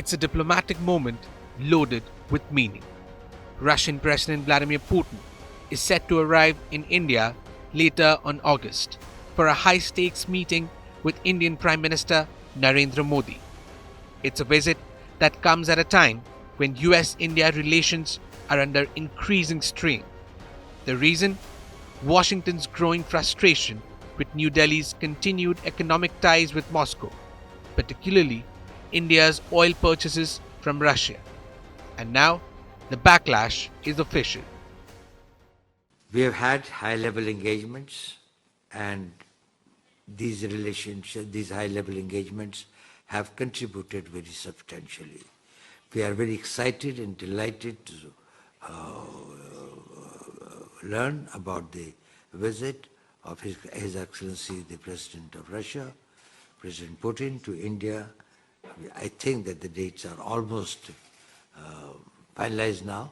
It's a diplomatic moment loaded with meaning. Russian President Vladimir Putin is set to arrive in India later on August for a high-stakes meeting with Indian Prime Minister Narendra Modi. It's a visit that comes at a time when US-India relations are under increasing strain. The reason? Washington's growing frustration with New Delhi's continued economic ties with Moscow, particularly India's oil purchases from Russia. And now, the backlash is official. We have had high-level engagements, and these relationships, these high-level engagements have contributed very substantially. We are very excited and delighted to learn about the visit of His Excellency the President of Russia, President Putin, to India. I think that the dates are almost finalized now.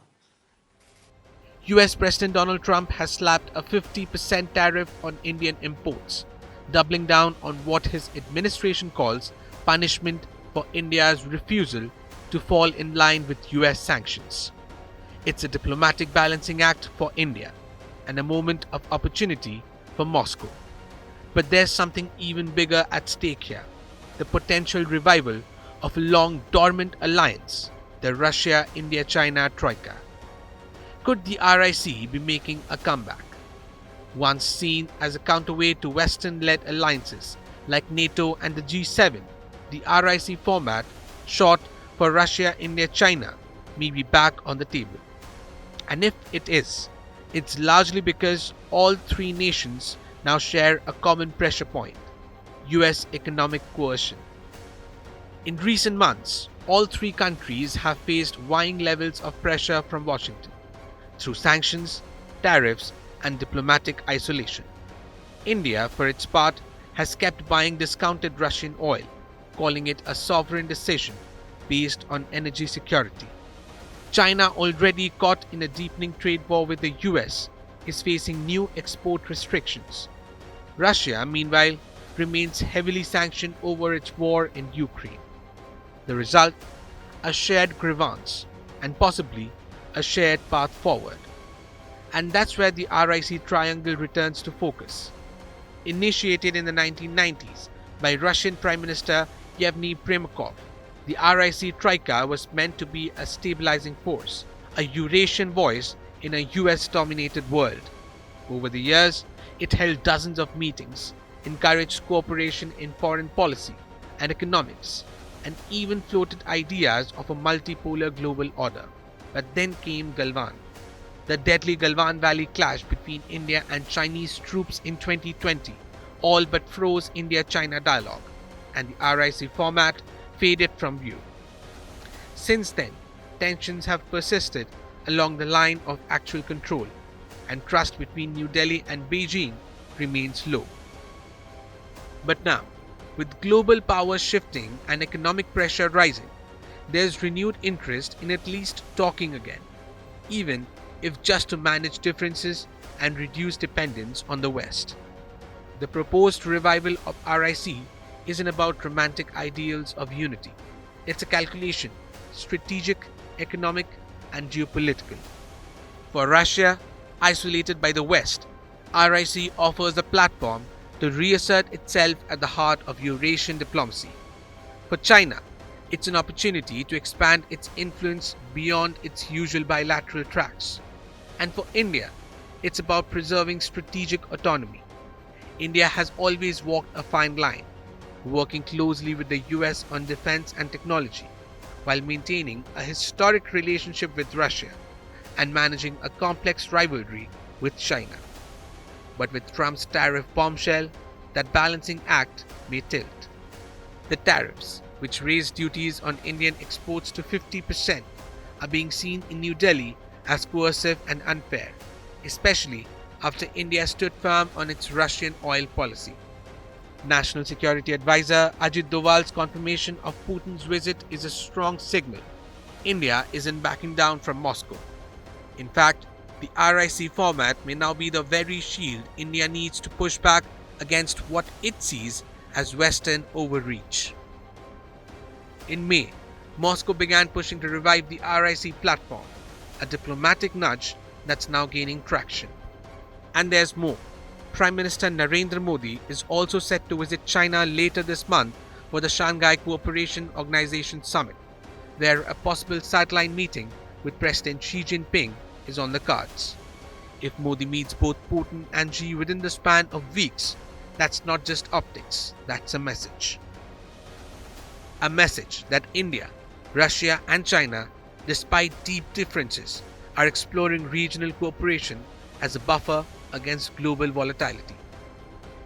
US President Donald Trump has slapped a 50% tariff on Indian imports, doubling down on what his administration calls punishment for India's refusal to fall in line with US sanctions. It's a diplomatic balancing act for India and a moment of opportunity for Moscow. But there's something even bigger at stake here: the potential revival of a long dormant alliance, the Russia-India-China Troika. Could the RAIC be making a comeback? Once seen as a counterweight to Western-led alliances like NATO and the G7, the RAIC format, short for Russia-India-China, may be back on the table. And if it is, it's largely because all three nations now share a common pressure point: US economic coercion. In recent months, all three countries have faced varying levels of pressure from Washington through sanctions, tariffs, and diplomatic isolation. India, for its part, has kept buying discounted Russian oil, calling it a sovereign decision based on energy security. China, already caught in a deepening trade war with the US, is facing new export restrictions. Russia, meanwhile, remains heavily sanctioned over its war in Ukraine. The result? A shared grievance and possibly a shared path forward. And that's where the RAIC triangle returns to focus. Initiated in the 1990s by Russian Prime Minister Yevgeny Primakov, the RAIC Troika was meant to be a stabilizing force, a Eurasian voice in a US-dominated world. Over the years, it held dozens of meetings, encouraged cooperation in foreign policy and economics, and even floated ideas of a multipolar global order. But then came Galwan. The deadly Galwan Valley clash between India and Chinese troops in 2020 all but froze India-China dialogue, and the RAIC format faded from view. Since then, tensions have persisted along the line of actual control, and trust between New Delhi and Beijing remains low. But now, with global power shifting and economic pressure rising, there's renewed interest in at least talking again, even if just to manage differences and reduce dependence on the West. The proposed revival of RAIC isn't about romantic ideals of unity. It's a calculation, strategic, economic, and geopolitical. For Russia, isolated by the West, RAIC offers a platform to reassert itself at the heart of Eurasian diplomacy. For China, it's an opportunity to expand its influence beyond its usual bilateral tracks. And for India, it's about preserving strategic autonomy. India has always walked a fine line, working closely with the US on defense and technology, while maintaining a historic relationship with Russia and managing a complex rivalry with China. But with Trump's tariff bombshell, that balancing act may tilt. The tariffs, which raised duties on Indian exports to 50%, are being seen in New Delhi as coercive and unfair, especially after India stood firm on its Russian oil policy. National Security Advisor Ajit Doval's confirmation of Putin's visit is a strong signal. India isn't backing down from Moscow. In fact, the RAIC format may now be the very shield India needs to push back against what it sees as Western overreach. In May, Moscow began pushing to revive the RIC platform, a diplomatic nudge that's now gaining traction. And there's more. Prime Minister Narendra Modi is also set to visit China later this month for the Shanghai Cooperation Organization Summit, where a possible satellite meeting with President Xi Jinping is on the cards. If Modi meets both Putin and Xi within the span of weeks, that's not just optics, that's a message. A message that India, Russia and China, despite deep differences, are exploring regional cooperation as a buffer against global volatility.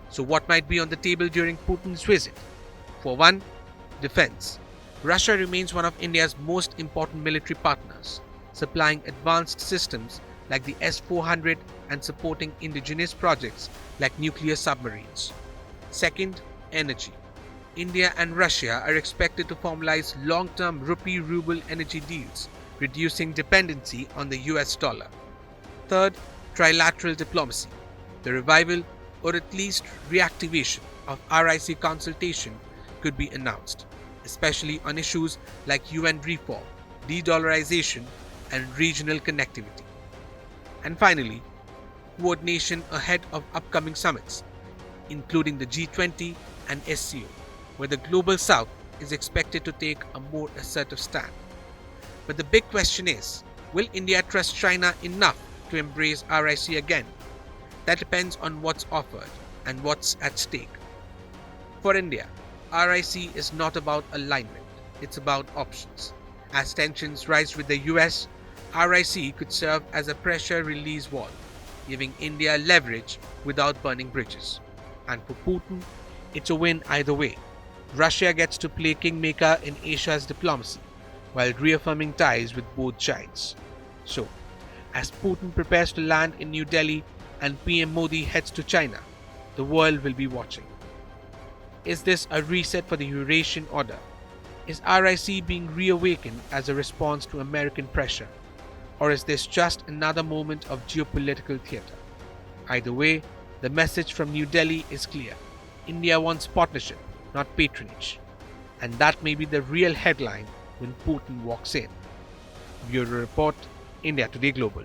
So what might be on the table during Putin's visit? For one, defense. Russia remains one of India's most important military partners, supplying advanced systems like the S-400 and supporting indigenous projects like nuclear submarines. Second, energy. India and Russia are expected to formalize long-term rupee-ruble energy deals, reducing dependency on the US dollar. Third, trilateral diplomacy. The revival, or at least reactivation, of RIC consultation could be announced, especially on issues like UN reform, de-dollarization, and regional connectivity. And finally, coordination ahead of upcoming summits, including the G20 and SCO, where the Global South is expected to take a more assertive stand. But the big question is, will India trust China enough to embrace RIC again? That depends on what's offered and what's at stake. For India, RIC is not about alignment, it's about options. As tensions rise with the US, RIC could serve as a pressure release valve, giving India leverage without burning bridges. And for Putin, it's a win either way. Russia gets to play kingmaker in Asia's diplomacy, while reaffirming ties with both giants. So, as Putin prepares to land in New Delhi and PM Modi heads to China, the world will be watching. Is this a reset for the Eurasian order? Is RIC being reawakened as a response to American pressure? Or is this just another moment of geopolitical theatre? Either way, the message from New Delhi is clear. India wants partnership, not patronage. And that may be the real headline when Putin walks in. Bureau Report, India Today Global.